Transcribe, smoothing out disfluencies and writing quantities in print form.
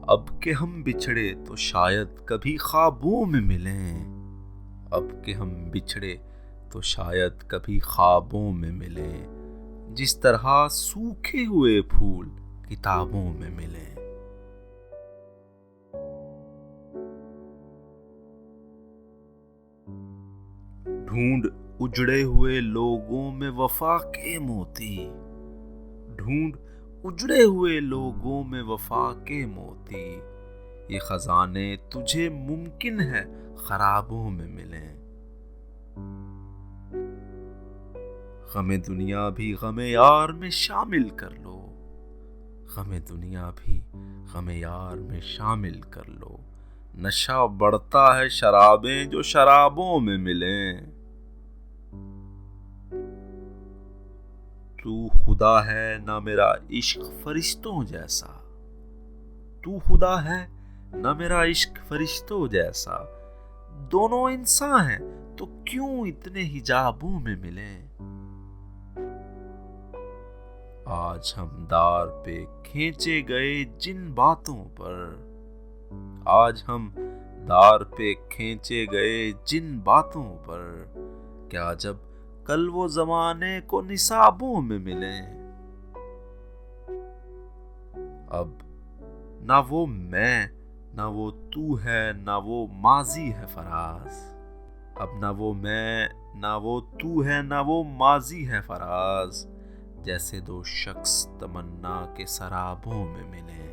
اب کہ ہم بچھڑے تو شاید کبھی خوابوں میں ملیں، اب کہ ہم بچھڑے تو شاید کبھی خوابوں میں ملیں، جس طرح سوکھے ہوئے پھول کتابوں میں ملیں۔ ڈھونڈ اجڑے ہوئے لوگوں میں وفا کے موتی، ڈھونڈ اجڑے ہوئے لوگوں میں وفا کے موتی، یہ خزانے تجھے ممکن ہے خرابوں میں ملیں۔ غم دنیا بھی غم یار میں شامل کر لو، غم دنیا بھی غم یار میں شامل کر لو، نشہ بڑھتا ہے شرابیں جو شرابوں میں ملیں۔ تو خدا ہے نہ میرا عشق فرشتوں جیسا، تو خدا ہے نہ میرا عشق فرشتوں جیسا، دونوں انسان ہیں تو کیوں اتنے حجابوں میں ملیں۔ آج ہم دار پہ کھینچے گئے جن باتوں پر، آج ہم دار پہ کھینچے گئے جن باتوں پر، کیا جب کل وہ زمانے کو نصابوں میں ملیں۔ اب نہ وہ میں نہ وہ تو ہے نہ وہ ماضی ہے فراز، اب نہ وہ میں نہ وہ تو ہے نہ وہ ماضی ہے فراز، جیسے دو شخص تمنا کے سرابوں میں ملیں۔